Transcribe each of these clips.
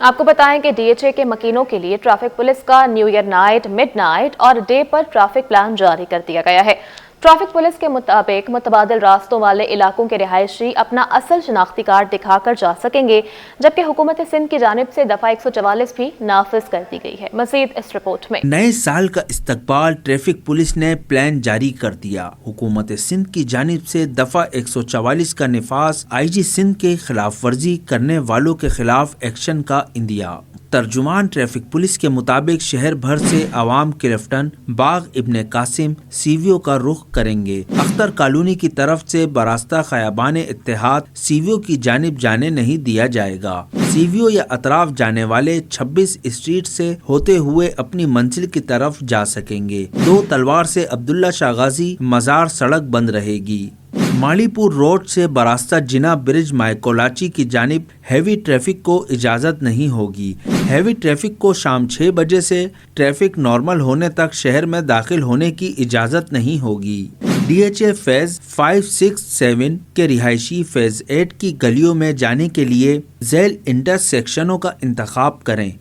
आपको बताएं कि डीएचए के मकीनों के लिए ट्रैफिक पुलिस का न्यू ईयर नाइट, मिडनाइट और डे पर ट्रैफिक प्लान जारी कर दिया गया है। ट्रैफिक पुलिस के मुताबिक मुतबादिल रास्तों वाले इलाकों के रिहायशी अपना असल शनाख्ती कार्ड दिखाकर जा सकेंगे, जबकि हुकूमत सिंध की जानिब से दफा 144 भी नाफिज कर दी गई है। मजीद इस रिपोर्ट में। नए साल का इस्तकबाल ट्रैफिक पुलिस ने प्लान जारी कर दिया। हुकूमत सिंध की जानिब से दफा 144 का निफाज, आईजी सिंध के खिलाफ वर्जी करने वालों के खिलाफ एक्शन का इंदिया। तर्जुमान ट्रैफिक पुलिस के मुताबिक शहर भर से अवाम क्लिफ्टन, बाग इब्ने कासिम, सीवीओ का रुख करेंगे। अख्तर कॉलोनी की तरफ से बरास्ता खयाबान इत्तेहाद सीवीओ की जानिब जाने नहीं दिया जाएगा। सीवीओ या अतराफ जाने वाले 26 स्ट्रीट से होते हुए अपनी मंजिल की तरफ जा सकेंगे। 2 तलवार से अब्दुल्ला शागाजी मजार सड़क बंद रहेगी। मालीपुर रोड से बरास्ता जिना ब्रिज मायकोलाची की जानिब हैवी ट्रैफिक को इजाज़त नहीं होगी। हैवी ट्रैफिक को शाम 6 बजे से ट्रैफिक नॉर्मल होने तक शहर में दाखिल होने की इजाज़त नहीं होगी। डीएचए फेज 5, 6, 7 के रिहायशी फेज 8 की गलियों में जाने के लिए झैल इंटरसेक्शनों का इंतखाब करें।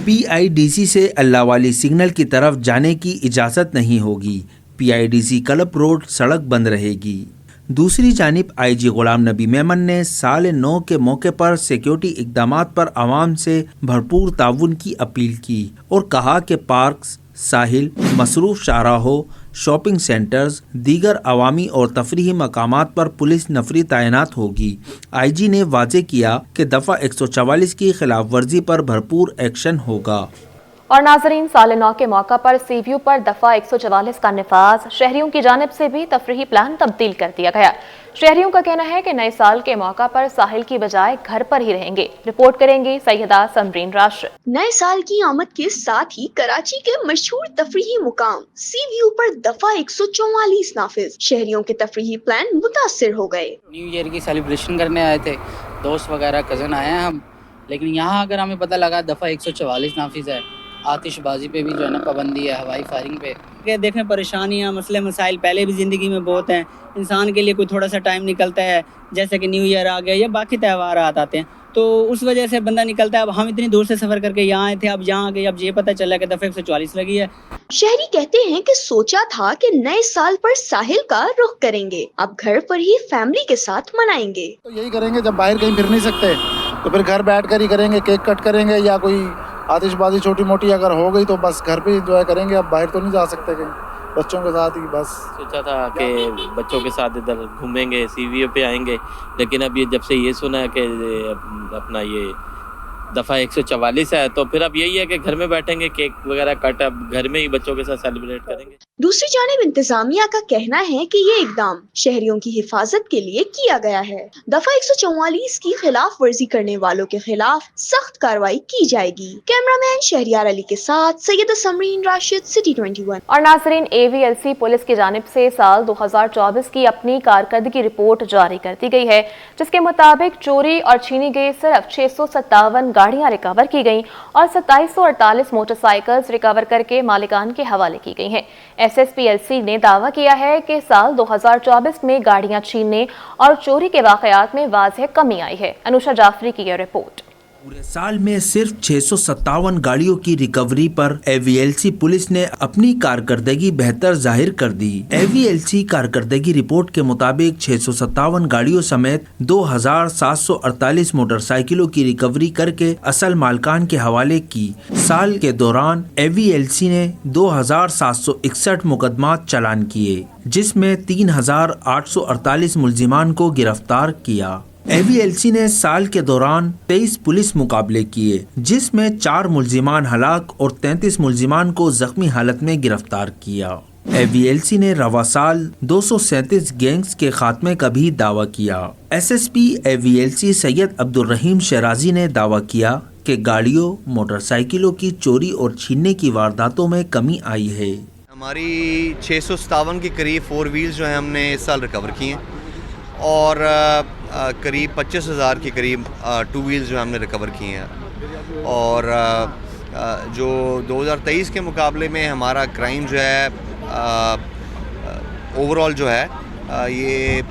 पीआईडीसी से अल्लाहवाली सिग्नल की तरफ जाने की इजाज़त नहीं होगी। पीआईडीसी क्लब रोड सड़क बंद रहेगी। दूसरी जानिब आईजी गुलाम नबी मेमन ने साल 9 के मौके पर सिक्योरिटी इकदामात पर आवाम से भरपूर ताउन की अपील की और कहा कि पार्क्स, साहिल, मसरूफ शाहराहों, शॉपिंग सेंटर्स, दीगर अवामी और तफरीही मकामात पर पुलिस नफरी तैनात होगी। आईजी ने वाज़े किया कि दफ़ा 144 की खिलाफ वर्जी पर भरपूर एक्शन होगा। और नाजरीन, साल 9 के मौका पर सीवीयू पर दफा 144 का निफाज, शहरियों की जानिब से भी तफरीही प्लान तब्दील कर दिया गया। शहरियों का कहना है कि नए साल के मौका पर साहिल की बजाय घर पर ही रहेंगे। रिपोर्ट करेंगी सैयदा समरीन राशिद। नए साल की आमद के साथ ही कराची के मशहूर तफरीही मुकाम सीवीयू पर दफा 144 नाफिज। शहरियों के तफरीही प्लान मुतासिर हो गए। न्यू ईयर की सेलिब्रेशन करने आए थे, दोस्त वगैरह कज़न आए हैं हम, लेकिन यहाँ अगर हमें पता लगा दफा 144 नाफिज है, आतिशबाजी पे भी जो है ना पाबंदी है, हवाई फायरिंग पे। देखें, परेशानियाँ, मसले मसाइल पहले भी ज़िंदगी में बहुत हैं। इंसान के लिए कोई थोड़ा सा टाइम निकलता है, जैसे कि न्यू ईयर आ गया या बाकी त्यौहार आते हैं, तो उस वजह से बंदा निकलता है। अब हम इतनी दूर से सफ़र करके यहाँ आए थे, अब यहाँ आ गए, अब ये पता चला कि दफ़ा 144 लगी है। शहरी कहते हैं कि सोचा था कि नए साल पर साहिल का रुख करेंगे, अब घर पर ही फैमिली के साथ मनाएंगे। तो यही करेंगे, जब बाहर कहीं फिर नहीं सकते तो फिर घर बैठ कर ही करेंगे, केक कट करेंगे या कोई आतिशबाजी छोटी मोटी अगर हो गई तो बस घर पे एंजॉय करेंगे। अब बाहर तो नहीं जा सकते कहीं, बच्चों के साथ ही बस। सोचा था कि बच्चों के साथ इधर घूमेंगे, सीवीओ पे आएंगे, लेकिन अब ये जब से ये सुना है कि अपना ये दफ़ा 144 है, तो फिर अब यही है कि घर में बैठेंगे, केक वगैरह कट अब घर में ही बच्चों के साथ सेलिब्रेट करेंगे। दूसरी जानिब इंतजामिया का कहना है कि ये इकदाम शहरियों की हिफाजत के लिए किया गया है। दफा 144 की खिलाफ वर्जी करने वालों के खिलाफ सख्त कार्रवाई की जाएगी। कैमरामैन शहरियार अली के साथ सैयदा समरीन राशिद, सिटी 21। और नाजरीन, एवीएलसी पुलिस की जानिब से साल 2024 की अपनी कारकर्दगी रिपोर्ट जारी कर दी गई है, जिसके मुताबिक चोरी और छीनी गई सिर्फ 657 गाड़ियां रिकवर की गईं और 2748 मोटरसाइकिल्स रिकवर करके मालिकान के हवाले की गई हैं। एसएसपीएलसी ने दावा किया है कि साल 2024 में गाड़ियां छीनने और चोरी के वाकयात में वाज़ेह कमी आई है। अनुषा जाफरी की यह रिपोर्ट। पूरे साल में सिर्फ 657 गाड़ियों की रिकवरी पर एवीएलसी पुलिस ने अपनी कारकर्दगी बेहतर जाहिर कर दी। एवीएलसी कारकर्दगी रिपोर्ट के मुताबिक 657 गाड़ियों समेत 2748 मोटरसाइकिलों की रिकवरी करके असल मालकान के हवाले की। साल के दौरान एवीएलसी ने 2761 मुकदमात चालान किए, जिसमें 3848 मुल्जिमान को गिरफ्तार किया। एवीएलसी ने साल के दौरान 23 पुलिस मुकाबले किए, जिसमें 4 मुल्जिमान हलाक और 33 मुल्जिमान को जख्मी हालत में गिरफ्तार किया। एवीएलसी ने रवा साल 237 गैंग्स के खात्मे का भी दावा किया। एसएसपी एवीएलसी सैयद अब्दुल रहीम शराजी ने दावा किया कि गाड़ियों, मोटरसाइकिलों की चोरी और छीनने की वारदातों में कमी आई है। हमारी 657 के करीब 4 व्हील्स जो हैं हमने इस साल रिकवर किए हैं और करीब 25,000 के करीब 2 व्हील्स जो हमने रिकवर किए हैं। और जो 2023 के मुकाबले में हमारा क्राइम जो है ओवरऑल जो है ये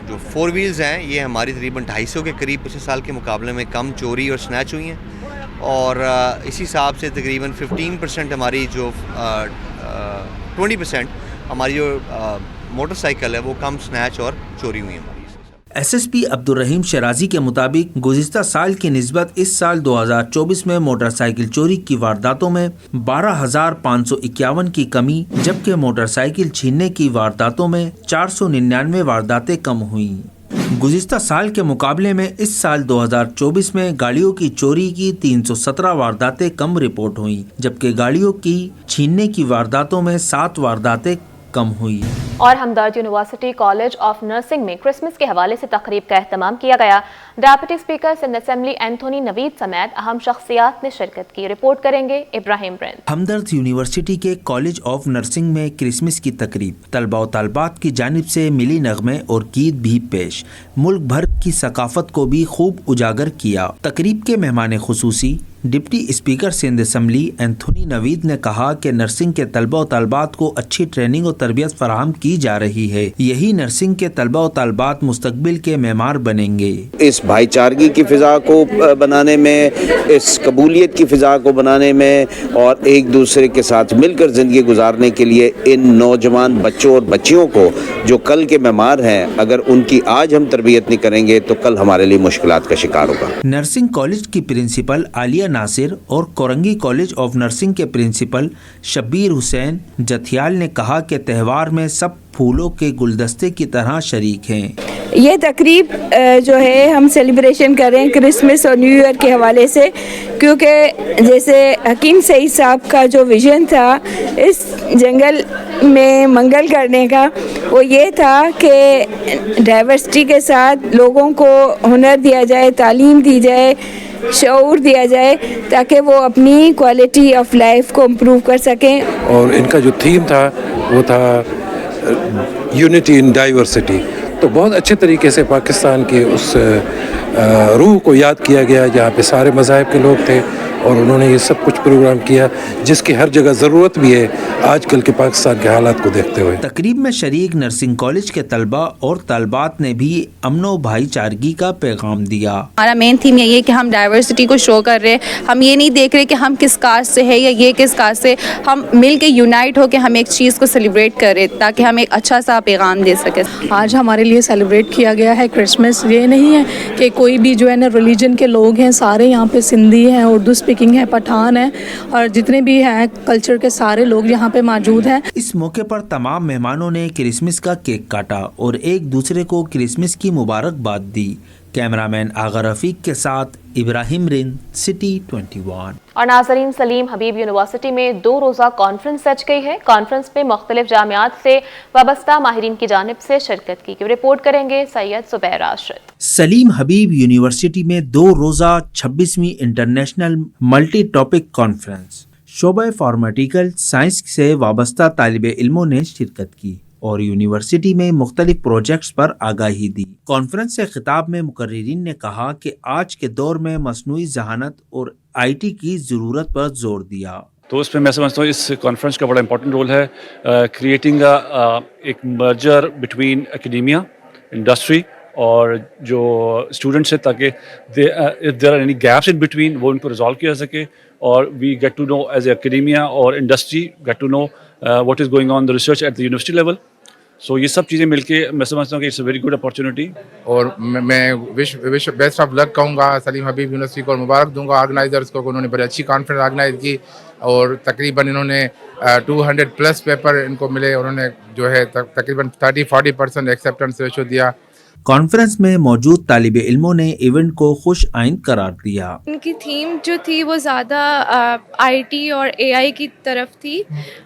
जो 4 व्हील्स हैं ये हमारी तकरीबन 250 के करीब पिछले साल के मुकाबले में कम चोरी और स्नैच हुई हैं। اور اسی حساب سے تقریباً 15% ہماری جو 20% ہماری جو موٹر سائیکل ہے وہ کم سنیچ اور چوری ہوئی ہیں. ایس ایس پی عبد الرحیم شرازی کے مطابق گزشتہ سال کی نسبت اس سال 2024 میں موٹر سائیکل چوری کی وارداتوں میں 12,551 کی کمی، جبکہ موٹر سائیکل چھیننے کی وارداتوں میں 499 وارداتیں کم ہوئیں. گزشتہ سال کے مقابلے میں اس سال 2024 میں گاڑیوں کی چوری کی 317 وارداتیں کم رپورٹ ہوئیں، جبکہ گاڑیوں کی چھیننے کی وارداتوں میں 7 وارداتیں کم ہوئی. اور Hamdard university college of nursing میں کرسمس کے حوالے سے تقریب کا اہتمام کیا گیا. Deputy speaker Sindh assembly Anthony Naveed سمیت اہم شخصیات نے شرکت کی. رپورٹ کریں گے ابراہیم برنس. ہمدرد یونیورسٹی کے کالج آف نرسنگ میں کرسمس کی تقریب، طلباء و طالبات کی جانب سے ملی نغمے اور گیت بھی پیش، ملک بھر کی ثقافت کو بھی خوب اجاگر کیا. تقریب کے مہمان خصوصی deputy speaker Sindh assembly Anthony Naveed نے کہا کہ نرسنگ کے طلباء و طالبات کو اچھی ٹریننگ و تربیت فراہم کی جا رہی ہے. یہی نرسنگ کے طلباء و طالبات مستقبل کے معمار بنیں گے. اس بھائی چارگی کی فضا کو بنانے میں، اس قبولیت کی فضا کو بنانے میں اور ایک دوسرے کے ساتھ مل کر زندگی گزارنے کے لیے ان نوجوان بچوں اور بچیوں کو جو کل کے معمار ہیں، اگر ان کی آج ہم تربیت نہیں کریں گے تو کل ہمارے لیے مشکلات کا شکار ہوگا. نرسنگ کالج کی پرنسپل عالیہ ناصر اور کورنگی کالج آف نرسنگ کے پرنسپل شبیر حسین جتھیال نے کہا کہ تہوار میں سب پھولوں کے گلدستے کی طرح شریک ہیں. یہ تقریب جو ہے ہم سیلیبریشن کر رہے ہیں کرسمس اور نیو ایئر کے حوالے سے، کیونکہ جیسے حکیم سعید صاحب کا جو ویژن تھا اس جنگل میں منگل کرنے کا، وہ یہ تھا کہ ڈائیورسٹی کے ساتھ لوگوں کو ہنر دیا جائے، تعلیم دی جائے، شعور دیا جائے، تاکہ وہ اپنی کوالٹی آف لائف کو امپروو کر سکیں. اور ان کا جو تھیم تھا وہ تھا یونٹی ان ڈائیورسٹی. تو بہت اچھے طریقے سے پاکستان کے اس روح کو یاد کیا گیا جہاں پہ سارے مذاہب کے لوگ تھے، اور انہوں نے یہ سب کچھ پروگرام کیا جس کی ہر جگہ ضرورت بھی ہے آج کل کے پاکستان کے حالات کو دیکھتے ہوئے. تقریب میں شریک نرسنگ کالج کے طلباء اور طالبات نے بھی امن و بھائی چارگی کا پیغام دیا. ہمارا مین تھیم یہی ہے کہ ہم ڈائیورسٹی کو شو کر رہے ہیں. ہم یہ نہیں دیکھ رہے کہ ہم کس کاسٹ سے ہے یا یہ کس کاسٹ سے، ہم مل کے یونائٹ ہو کے ہم ایک چیز کو سیلیبریٹ کر رہے تاکہ ہم ایک اچھا سا پیغام دے سکیں. آج ہمارے لیے سیلیبریٹ کیا گیا ہے کرسمس. یہ نہیں ہے کہ کوئی بھی جو ہے نا ریلیجن کے لوگ ہیں، سارے یہاں پہ سندھی ہیں، اردو اسپیکنگ ہے، پٹھان ہیں، اور جتنے بھی ہیں کلچر کے سارے لوگ یہاں پہ موجود ہیں. اس موقع پر تمام مہمانوں نے کرسمس کا کیک کاٹا اور ایک دوسرے کو کرسمس کی مبارکباد دی. کیمرامین آغا رفیق کے ساتھ ابراہیم رند، سٹی 21. اور ناظرین، سلیم حبیب یونیورسٹی میں 2 روزہ کانفرنس سج گئی ہے. کانفرنس میں مختلف جامعات سے وابستہ ماہرین کی جانب سے شرکت کی. رپورٹ کریں گے سید زبیر راشد. سلیم حبیب یونیورسٹی میں 2 روزہ 26ویں انٹرنیشنل ملٹی ٹاپک کانفرنس شعبہ فارمیٹیکل سائنس سے وابستہ طالب علموں نے شرکت کی اور یونیورسٹی میں مختلف پروجیکٹس پر آگاہی دی. کانفرنس سے خطاب میں مقررین نے کہا کہ آج کے دور میں مصنوعی ذہانت اور آئی ٹی کی ضرورت پر زور دیا. تو اس میں میں سمجھتا ہوں اس کانفرنس کا بڑا امپورٹنٹ رول ہے کریٹنگ ایک مرجر بٹوین اکیڈیمیا، انڈسٹری اور جو اسٹوڈنٹس ہیں، تاکہ if there are any gaps in between وہ ان کو ریزالو کیا جا سکے، اور we get to know as a academia اور industry get to know what is going on the research at the university level. So یہ سب چیزیں مل کے میں سمجھتا ہوں کہ it's a very good opportunity. اور میں وش بیسٹ آف لک کہوں گا سلیم حبیب یونیورسٹی کو، اور مبارک دوں گا آرگنائزرس کو کہ انہوں نے بڑی اچھی کانفرنس آرگنائز کی، اور تقریباً انہوں نے 200+ پیپر ان کو ملے. انہوں نے جو ہے تقریباً 30-40% ایکسیپٹنس ریشو دیا. کانفرنس میں موجود طالب علموں نے ایونٹ کو خوش آئند قرار دیا. ان کی تھیم جو تھی وہ زیادہ آئی ٹی اور اے آئی کی طرف تھی،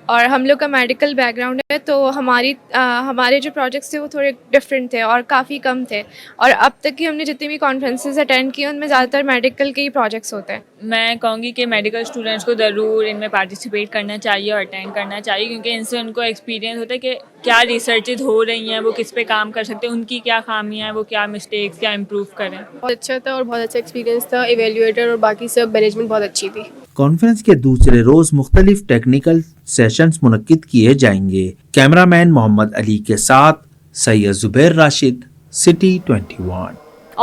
اور ہم لوگ کا میڈیکل بیک گراؤنڈ ہے، تو ہمارے جو پروجیکٹس تھے وہ تھوڑے ڈفرینٹ تھے اور کافی کم تھے. اور اب تک کی ہم نے جتنی بھی کانفرنسز اٹینڈ کی ان میں زیادہ تر میڈیکل کے ہی پروجیکٹس ہوتے ہیں. میں کہوں گی کہ میڈیکل اسٹوڈنٹس کو ضرور ان میں پارٹیسپیٹ کرنا چاہیے اور اٹینڈ کرنا چاہیے، کیونکہ ان سے ان کو ایکسپیرینس ہوتا ہے کہ کیا ریسرچز ہو رہی ہیں، وہ کس پہ کام کر سکتے ہیں، ان کی کیا خامیاں ہیں، وہ کیا مسٹیکس کیا امپروو کریں. بہت اچھا تھا اور بہت اچھا ایکسپیرینس تھا. ایویلیویٹر اور باقی سب مینجمنٹ بہت اچھی تھی. کانفرنس کے دوسرے روز مختلف ٹیکنیکل سیشنز منعقد کیے جائیں گے. کیمرامین محمد علی کے ساتھ سید زبیر راشد، سٹی 21.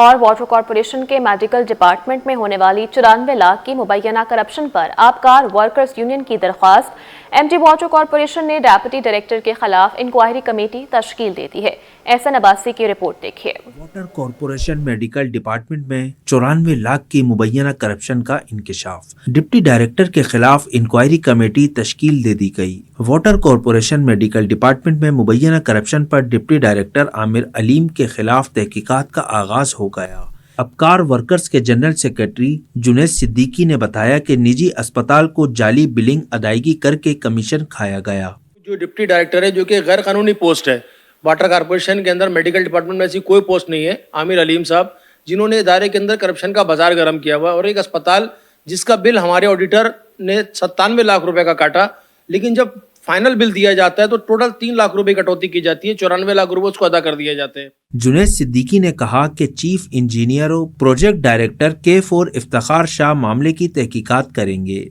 اور واٹر کارپوریشن کے میڈیکل ڈپارٹمنٹ میں ہونے والی 94 لاکھ کی مبینہ کرپشن پر آبکار ورکرز یونین کی درخواست ایم ڈی واٹر کارپوریشن نے ڈیپٹی ڈائریکٹر کے خلاف انکوائری کمیٹی تشکیل دے دی ہے۔ احسن عباسی کی رپورٹ دیکھیے۔ واٹر کارپوریشن میڈیکل ڈپارٹمنٹ میں 94 لاکھ کی مبینہ کرپشن کا انکشاف، ڈپٹی ڈائریکٹر کے خلاف انکوائری کمیٹی تشکیل دے دی گئی۔ واٹر کارپوریشن میڈیکل ڈپارٹمنٹ میں مبینہ کرپشن پر ڈپٹی ڈائریکٹر عامر علیم کے خلاف تحقیقات کا آغاز ہو گیا۔ ابکار ورکرز کے جنرل سیکرٹری جنید صدیقی نے بتایا کہ نجی اسپتال کو جعلی بلنگ ادائیگی کر کے کمیشن کھایا گیا۔ جو ڈپٹی ڈائریکٹر ہے جو کہ غیر قانونی پوسٹ ہے، واٹر کارپوریشن کے اندر میڈیکل ڈپارٹمنٹ میں ایسی کوئی پوسٹ نہیں ہے، عامر علیم صاحب، جنہوں نے ادارے کے اندر کرپشن کا بازار گرم کیا ہوا، اور ایک اسپتال جس کا بل ہمارے آڈیٹر نے 97 لاکھ روپے کا کاٹا، لیکن جب فائنل بل دیا جاتا ہے تو ٹوٹل 3 لاکھ روپے کٹوتی کی جاتی ہے، 94 لاکھ روپے اس کو ادا کر دیا جاتے ہیں۔ جنید صدیقی نے کہا کہ چیف انجینئر و پروجیکٹ ڈائریکٹر K4 افتخار شاہ معاملے کی تحقیقات کریں گے۔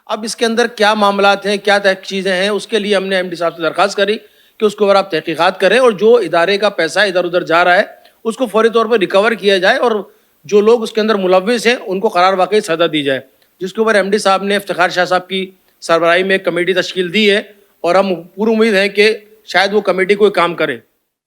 اب اس کے اندر کیا معاملات ہیں، کیا چیزیں ہیں، اس کے لیے ہم نے ایم ڈی صاحب سے درخواست کری کہ اس کو اوپر آپ تحقیقات کریں، اور جو ادارے کا پیسہ ادھر ادھر جا رہا ہے اس کو فوری طور پر ریکور کیا جائے، اور جو لوگ اس کے اندر ملوث ہیں ان کو قرار واقعی سزا دی جائے، جس کے اوپر ایم ڈی صاحب نے افتخار شاہ صاحب کی سربراہی میں ایک کمیٹی تشکیل دی ہے، اور ہم پوری امید ہے کہ شاید وہ کمیٹی کوئی کام کرے۔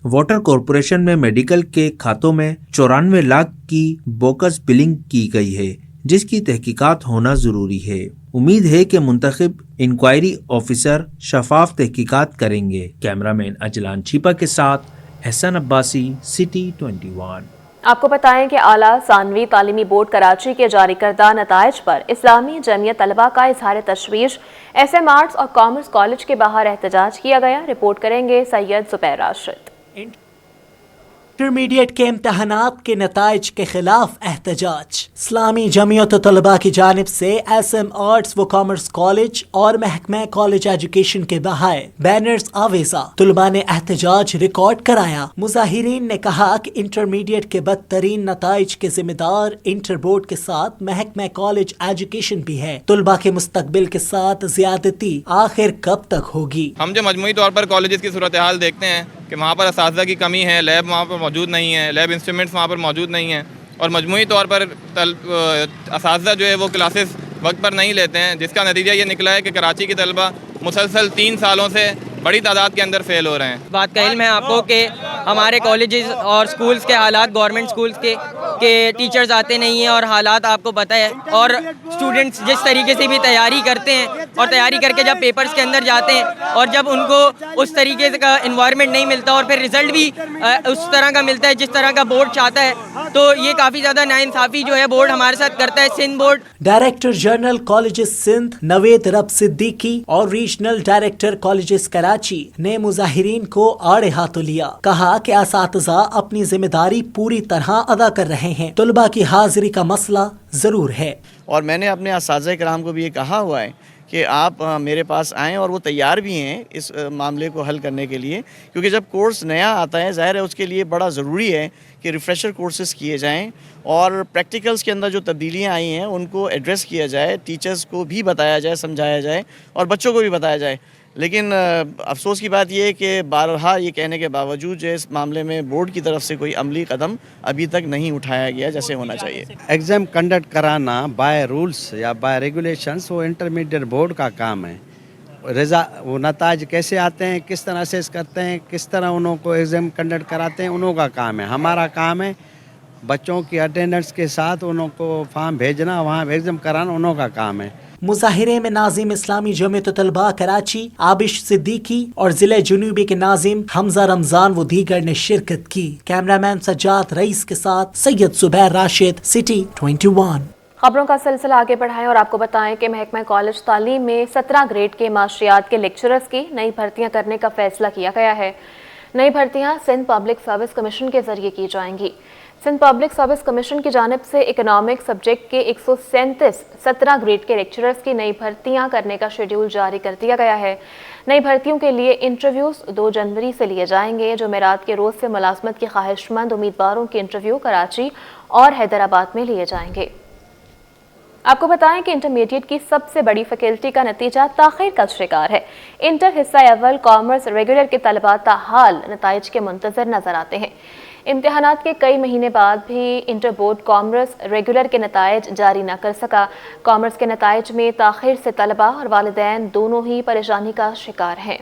واٹر کارپوریشن میں میڈیکل کے کھاتوں میں 94 لاکھ کی بوکس بلنگ کی گئی ہے، جس کی تحقیقات ہونا ضروری ہے۔ امید ہے کہ منتخب انکوائری آفیسر شفاف تحقیقات کریں گے۔ کیمرہ مین اجلان چھیپا کے ساتھ احسن عباسی، سٹی 21۔ آپ کو بتائیں کہ اعلیٰ ثانوی تعلیمی بورڈ کراچی کے جاری کردہ نتائج پر اسلامی جمعیت طلبہ کا اظہار تشویش، ایس ایم آرٹس اور کامرس کالج کے باہر احتجاج کیا گیا۔ رپورٹ کریں گے سید زبیر راشد۔ انٹرمیڈیٹ کے امتحانات کے نتائج کے خلاف احتجاج، اسلامی جمعیت طلباء کی جانب سے ایس ایم آرٹس و کامرس کالج اور محکمہ کالج ایجوکیشن کے باہر بینرز آویزاں، طلباء نے احتجاج ریکارڈ کرایا۔ مظاہرین نے کہا کہ انٹرمیڈیٹ کے بدترین نتائج کے ذمہ دار انٹر بورڈ کے ساتھ محکمہ کالج ایجوکیشن بھی ہے۔ طلباء کے مستقبل کے ساتھ زیادتی آخر کب تک ہوگی؟ ہم جو مجموعی طور پر کالجز کی صورتحال دیکھتے ہیں کہ وہاں پر اساتذہ کی کمی ہے، لیب وہاں پر موجود نہیں ہے، لیب انسٹرومنٹس وہاں پر موجود نہیں ہیں، اور مجموعی طور پر اساتذہ جو ہے وہ کلاسز وقت پر نہیں لیتے ہیں، جس کا نتیجہ یہ نکلا ہے کہ کراچی کے طلبہ مسلسل 3 سالوں سے بڑی تعداد کے اندر فیل ہو رہے ہیں۔ بات کا علم ہے آپ کو کہ ہمارے کالجز اور سکولز کے حالات، گورنمنٹ سکولز کے ٹیچرز آتے نہیں ہیں، اور حالات آپ کو پتہ ہے، اور اسٹوڈنٹس جس طریقے سے بھی تیاری کرتے ہیں، اور تیاری کر کے جب پیپرز کے اندر جاتے ہیں اور جب ان کو اس طریقے کا انوائرمنٹ نہیں ملتا اور پھر رزلٹ بھی اس طرح کا ملتا ہے جس طرح کا بورڈ چاہتا ہے، تو یہ کافی زیادہ ناانصافی جو ہے بورڈ ہمارے ساتھ کرتا ہے۔ Sindh board director general colleges Sindh Naveed Rab Siddiqui اور ریجنل ڈائریکٹر کالجز کراچی نے مظاہرین کو آڑے ہاتھوں لیا، کہا کہ اساتذہ اپنی ذمہ داری پوری طرح ادا کر رہے ہیں، طلباء کی حاضری کا مسئلہ ضرور ہے۔ اور میں نے اپنے اساتذہ کرام کو بھی یہ کہا ہوا ہے کہ آپ میرے پاس آئیں، اور وہ تیار بھی ہیں اس معاملے کو حل کرنے کے لیے، کیونکہ جب کورس نیا آتا ہے ظاہر ہے اس کے لیے بڑا ضروری ہے کہ ریفریشر کورسز کیے جائیں، اور پریکٹیکلز کے اندر جو تبدیلیاں آئی ہیں ان کو ایڈریس کیا جائے، ٹیچرز کو بھی بتایا جائے، سمجھایا جائے، اور بچوں کو بھی بتایا جائے۔ لیکن افسوس کی بات یہ ہے کہ بارہا یہ کہنے کے باوجود جو اس معاملے میں بورڈ کی طرف سے کوئی عملی قدم ابھی تک نہیں اٹھایا گیا جیسے ہونا چاہیے۔ ایگزام کنڈکٹ کرانا بائی رولز یا بائی ریگولیشنز وہ انٹرمیڈیٹ بورڈ کا کام ہے۔ وہ نتائج کیسے آتے ہیں، کس طرح اسیس کرتے ہیں، کس طرح انہوں کو ایگزام کنڈکٹ کراتے ہیں، انہوں کا کام ہے۔ ہمارا کام ہے بچوں کی اٹینڈنس کے ساتھ انہوں کو فارم بھیجنا، وہاں ایگزام کرانا انہوں کا کام ہے۔ مظاہرے میں ناظم اسلامی جمعیت طلباء کراچی عابش صدیقی اور ضلع جنوبی کے ناظم حمزہ رمضان و دیگر نے شرکت کی۔ کیمرہ مین سجاد رئیس کے ساتھ سید زبیر راشد، سٹی 21۔ خبروں کا سلسلہ آگے بڑھائیں اور آپ کو بتائیں کہ محکمہ کالج تعلیم میں 17 گریڈ کے معاشیات کے لیکچررز کی نئی بھرتیاں کرنے کا فیصلہ کیا گیا ہے۔ نئی بھرتیاں سندھ پبلک سروس کمیشن کے ذریعے کی جائیں گی۔ سندھ پبلک سروس کمیشن کی جانب سے اکنامک سبجیکٹ کے 137 17 گریڈ کے لیکچررز کی نئی بھرتیاں کرنے کا شیڈول جاری کر دیا گیا ہے۔ نئی بھرتیوں کے لیے انٹرویوز 2 جنوری سے لیے جائیں گے۔ جمعرات کے روز سے ملازمت کے خواہش مند امیدواروں کے انٹرویو کراچی اور حیدرآباد میں لیے جائیں گے۔ آپ کو بتائیں کہ انٹرمیڈیٹ کی سب سے بڑی فیکلٹی کا نتیجہ تاخیر کا شکار ہے۔ انٹر حصہ اول کامرس ریگولر کے طلباء تاحال نتائج کے منتظر نظر آتے ہیں۔ इम्तिहानात के कई महीने बाद भी इंटर बोर्ड कॉमर्स रेगुलर के नताइज जारी न कर सका। कॉमर्स के नताइज में ताख़िर से तलबा और वालिदैन दोनों ही परेशानी का शिकार हैं।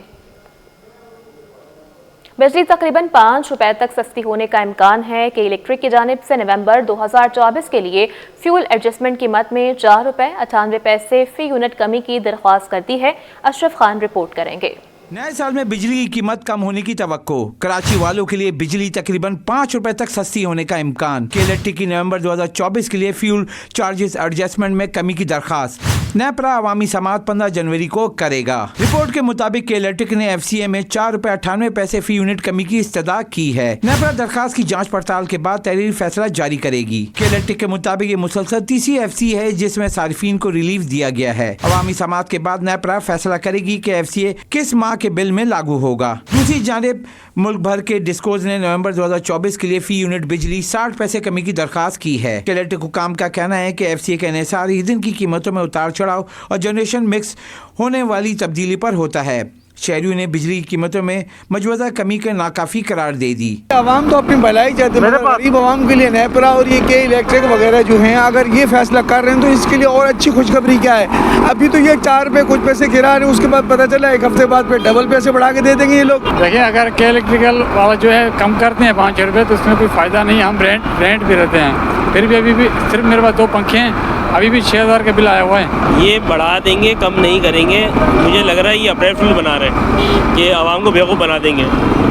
बिजली तकरीबन 5 रुपए तक सस्ती होने का इम्कान है कि इलेक्ट्रिक की जानिब से नवंबर 2024 के लिए फ्यूल एडजस्टमेंट कीमत में 4 रुपए 98 पैसे फी यूनिट कमी की दरख्वास्त करती है। अशरफ खान रिपोर्ट करेंगे। नए साल में बिजली की कीमत कम होने की तवक्को। कराची वालों के लिए बिजली तकरीबन 5 रुपए तक सस्ती होने का इम्कान। केएलटी की नवंबर 2024 के लिए फ्यूल चार्जेस एडजस्टमेंट में कमी की दरखास्त। नेपरा अवामी समात 15 जनवरी को करेगा। रिपोर्ट के मुताबिक केएलटी ने FCA में 4 रुपए 98 पैसे फी यूनिट कमी की इस्तदा की है। नेपरा दरखास्त की जाँच पड़ताल के बाद तहरीरी फैसला जारी करेगी। केएलटी के मुताबिक ये मुसलसल तीसरी FCA है जिसमें सार्फिन को रिलीफ दिया गया है। अवामी समात के बाद नेपरा फैसला करेगी कि FCA किस माह के बिल में लागू होगा। दूसरी जानिब मुल्क भर के डिस्कोज ने नवंबर 2024 के लिए फी यूनिट बिजली 60 पैसे कमी की दरखास्त की है। केएलटी हुकाम का कहना है कि FCA का इन्हिसार ईंधन की कीमतों में उतार चढ़ाव और जनरेशन मिक्स होने वाली तब्दीली पर होता है। शहरियों ने बिजली की कीमतों में मौजूदा कमी को नाकाफी करार दे दी। आवाम तो अपनी भलाई चाहते हैं, गरीब आवाम के लिए नेपरा और ये के इलेक्ट्रिक वगैरह जो हैं अगर ये फैसला कर रहे हैं तो इसके लिए और अच्छी खुशखबरी क्या है। अभी तो ये 4 रुपए कुछ पैसे गिरा रहे हैं, उसके बाद पता चला 1 हफ्ते बाद फिर डबल पैसे बढ़ा के दे देंगे ये लोग। देखिए अगर के इलेक्ट्रिकल वाला जो है कम करते हैं 5 रुपये तो उसमें कोई फ़ायदा नहीं। हम रेंट भी रहते हैं, फिर भी अभी भी सिर्फ मेरे पास 2 पंखे हैं, अभी भी 6000 का बिल आया हुआ है। ये बढ़ा देंगे, कम नहीं करेंगे। मुझे लग रहा है ये अप्रैल फुल बना रहे हैं, ये आवाम को बेवकूफ़ बना देंगे।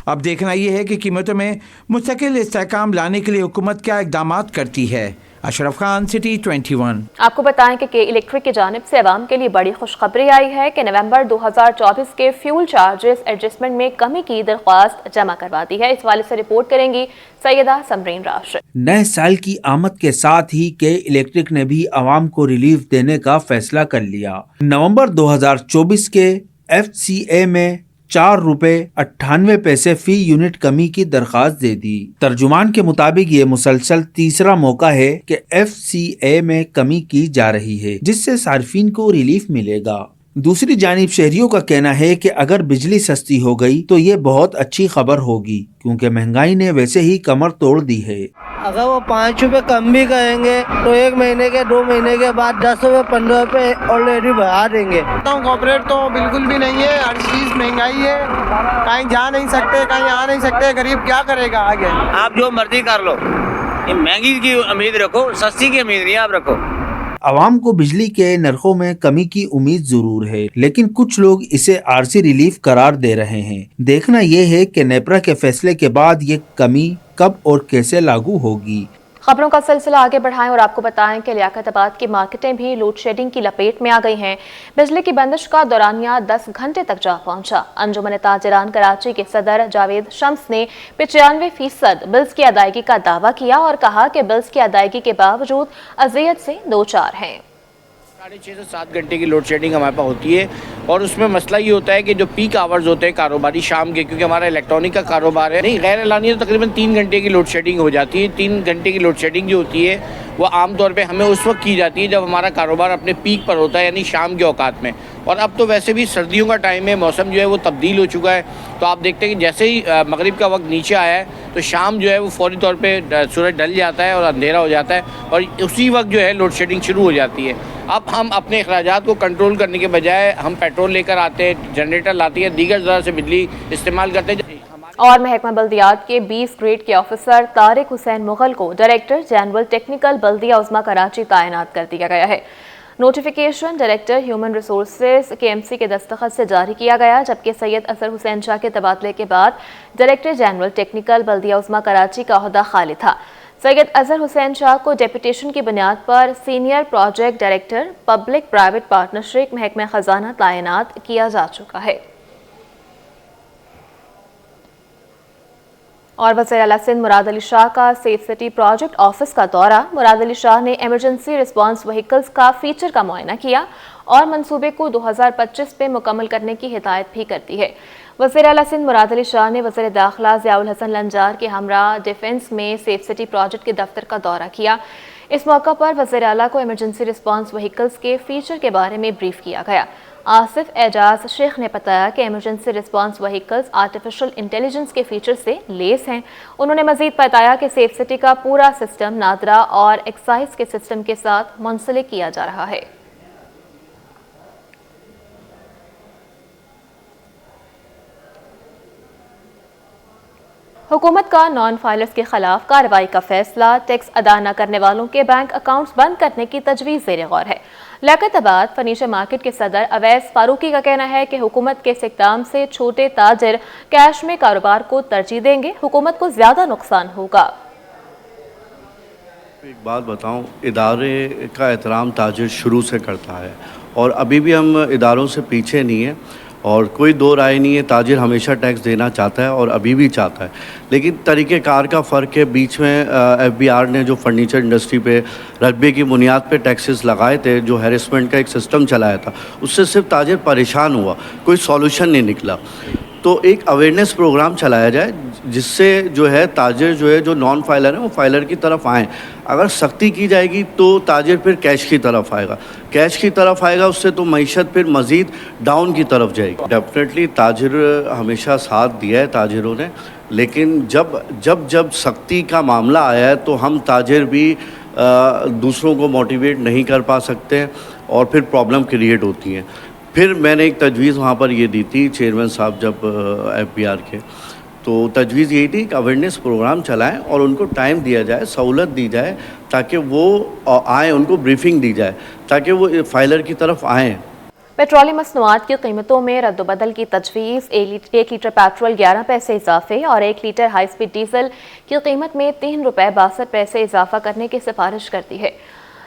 अब देखना ये है कि कीमतों में मुस्तकिल इस्तेहकाम लाने के लिए हुकूमत क्या इक़दाम करती है। अशरफ खान, सिटी 21। आपको बताएं कि इलेक्ट्रिक की जानिब से अवाम के लिए बड़ी खुशखबरी आई है कि नवंबर 2024 के फ्यूल चार्जेस एडजस्टमेंट में कमी की दरख्वास्त जमा करवा दी है। इस हवाले से रिपोर्ट करेंगी सैयदा समरीन राशिद। नए साल की आमद के साथ ही के इलेक्ट्रिक ने भी अवाम को रिलीफ देने का फैसला कर लिया। नवंबर 2024 के FCA में 4 रुपए 98 पैसे फी यूनिट कमी की दरखास्त दे दी। तर्जुमान के मुताबिक ये मुसलसल तीसरा मौका है कि FCA में कमी की जा रही है जिससे सार्फिन को रिलीफ मिलेगा। दूसरी जानिब शहरियों का कहना है कि अगर बिजली सस्ती हो गई तो ये बहुत अच्छी खबर होगी क्योंकि महंगाई ने वैसे ही कमर तोड़ दी है। अगर वो 5 रुपए कम भी करेंगे तो 1 महीने के 2 महीने के बाद 10 रुपए 15 रुपए ऑलरेडी बढ़ा देंगे। कॉर्पोरेट तो बिल्कुल भी नहीं है, हर चीज महंगाई है, कहीं जा नहीं सकते, कहीं आ नहीं सकते, गरीब क्या करेगा आगे। आप जो मर्जी कर लो, ये महंगी की उम्मीद रखो, सस्ती की उम्मीद नहीं आप रखो। आवाम को बिजली के नरखों में कमी की उम्मीद जरूर है लेकिन कुछ लोग इसे आरजी रिलीफ करार दे रहे हैं। देखना यह है कि नेपरा के फैसले के बाद ये कमी कब और कैसे लागू होगी। खबरों का सिलसिला आगे बढ़ाएं और आपको बताएं कि लियाकताबाद की मार्केटें भी लोड शेडिंग की लपेट में आ गई हैं। बिजली की बंदिश का दौरानिया 10 घंटे तक जा पहुंचा। अंजुमन ताजिरान कराची के सदर जावेद शम्स ने 95% बिल्स की अदायगी का दावा किया और कहा कि बिल्स की अदायगी के बावजूद अजियत से दो चार हैं। 6.5 से 7 घंटे की लोड शेडिंग हमारे पास होती है और उसमें मसला ये होता है कि जो पीक आवर्स होते हैं कारोबारी शाम के, क्योंकि हमारा इलेक्ट्रॉनिक का कारोबार है, नहीं गैर एलानी तो तकरीबन 3 घंटे की लोड शेडिंग हो जाती है। 3 घंटे की लोड शेडिंग जो होती है वो आमतौर पे हमें उस वक्त की जाती है जब हमारा कारोबार अपने पीक पर होता है, यानी शाम के औकात में। और अब तो वैसे भी सर्दियों का टाइम है, मौसम जो है वो तब्दील हो चुका है, तो आप देखते हैं कि जैसे ही मगरिब का वक्त नीचे आया है तो शाम जो है वो फौरी तौर पे सूरज ढल जाता है और अंधेरा हो जाता है और उसी वक्त जो है लोड शेडिंग शुरू हो जाती है। अब हम अपने अखराजात को कंट्रोल करने के बजाय हम पेट्रोल लेकर आते हैं, जनरेटर लाते हैं, दीगर ज़रा से बिजली इस्तेमाल करते हैं। और महकमा बल्दियात के 20 ग्रेड के ऑफिसर तारिक हुसैन मुगल को डायरेक्टर जनरल टेक्निकल बल्दिया उज़्मा कराची तैनात कर दिया गया है। Notification director human resources KMC के दस्तखत से जारी किया गया, जबकि सैयद अजहर हुसैन शाह के तबादले के बाद डायरेक्टर जनरल टेक्निकल बल्दिया उज़्मा कराची का ओहदा खाली था। सैयद अजहर हुसैन शाह को डेपुटेशन की बुनियाद पर senior project director public private partnership महकमा खजाना तैनात किया जा चुका है। और वज़ीर आला सिंध मुराद अली शाह का सेफ सिटी प्रोजेक्ट ऑफिस का दौरा। मुराद अली शाह ने इमरजेंसी रिस्पांस व्हीकल्स का फीचर का मुआयना किया और मंसूबे को 2025 में मुकम्मल करने की हिदायत भी कर दी है। वज़ीर आला सिंध मुराद अली शाह ने वज़ीर दाखिला ज़ियाउल हसन लंजार के हमरा डिफेंस में सेफ सिटी प्रोजेक्ट के दफ्तर का दौरा किया। इस मौका पर वज़ीर आला को इमरजेंसी रिस्पांस व्हीकल्स के फीचर के बारे में ब्रीफ किया गया। आसिफ एजाज शेख ने बताया कि emergency response vehicles artificial intelligence के फीचर से लेस हैं। उन्होंने मजीद बताया कि सेफ सिटी का पूरा सिस्टम नादरा और एक्साइज के सिस्टम के साथ मुंसलिक किया जा रहा है। हुकूमत का नॉन फाइलर्स के खिलाफ कार्रवाई का फैसला, टैक्स अदा न करने वालों के बैंक अकाउंट्स बंद करने की तजवीज़ ज़ेर गौर है। लियाकताबाद फर्नीचर मार्केट के सदर अवैस फारूकी का कहना है कि हुकूमत के इस इक़दाम से छोटे ताजिर कैश में कारोबार को तरजीह देंगे, हुकूमत को ज़्यादा नुकसान होगा। एक बात बताऊं, इदारे का एहतराम ताजिर शुरू से करता है और अभी भी हम इदारों से पीछे नहीं है और कोई दो राय नहीं है। ताजिर हमेशा टैक्स देना चाहता है और अभी भी चाहता है, लेकिन तरीक़ेकार का फ़र्क है। बीच में FBR ने जो फर्नीचर इंडस्ट्री पे रकबे की बुनियाद पे टैक्सेस लगाए थे, जो हैरेसमेंट का एक सिस्टम चलाया था, उससे सिर्फ ताजिर परेशान हुआ, कोई सॉल्यूशन नहीं निकला। तो एक अवेयरनेस प्रोग्राम चलाया जाए जिससे जो है ताजिर जो है, जो नॉन फाइलर है, वो फाइलर की तरफ आएँ। अगर सख्ती की जाएगी तो ताजिर फिर कैश की तरफ आएगा, कैश की तरफ आएगा, उससे तो मईशत फिर मज़ीद डाउन की तरफ जाएगी। डेफिनेटली ताजिर हमेशा साथ दिया है ताजिरों ने, लेकिन जब सख्ती का मामला आया है तो हम ताजिर भी दूसरों को मोटिवेट नहीं कर पा सकते हैं और फिर प्रॉब्लम क्रिएट होती हैं। फिर मैंने एक तजवीज़ वहाँ पर ये दी थी, चेयरमैन साहब जब FBR के, तो तजवीज़ यही थी कि अवेयरनेस प्रोग्राम चलाएं और उनको टाइम दिया जाए, सहूलत दी जाए, ताकि वो आएँ, उनको ब्रीफिंग दी जाए ताकि वो फाइलर की तरफ आएँ। पेट्रोलियम मसनूआत की कीमतों में रद्द-बदल की तजवीज़, 1 लीटर पेट्रोल 11 पैसे इजाफे और 1 लीटर हाई स्पीड डीजल की कीमत में ₹3.62 इजाफा करने की सिफारिश करती है।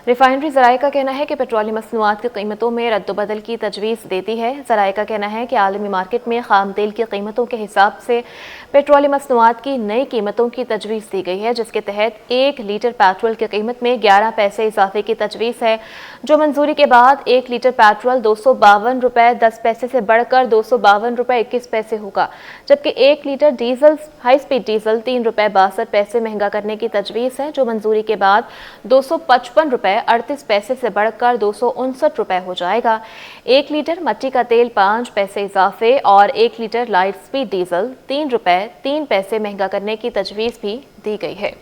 रिफाइनरी ज़राए का कहना है कि पेट्रोलियम मसनूआत की कीमतों में रद्द-बदल की तजवीज़ देती है। ज़राए का कहना है कि आलमी मार्केट में खाम तेल की कीमतों के हिसाब से पेट्रोलियम मसनूआत की नई कीमतों की तजवीज़ दी गई है, जिसके तहत 1 लीटर पेट्रोल की कीमत में 11 पैसे इजाफे की तजवीज़ है, जो मंजूरी के बाद 1 लीटर पेट्रोल ₹252.10 से बढ़कर ₹252.21 होगा, जबकि 1 litre diesel high speed diesel ₹3.62 महंगा करने की तजवीज़ है, जो मंजूरी के बाद ₹255.38 से बढ़कर ₹259 हो जाएगा। 1 लीटर मट्टी का तेल 5 पैसे इजाफे और 1 लीटर लाइट स्पीड डीजल ₹3.03 महंगा करने की तजवीज़ भी दी गई है।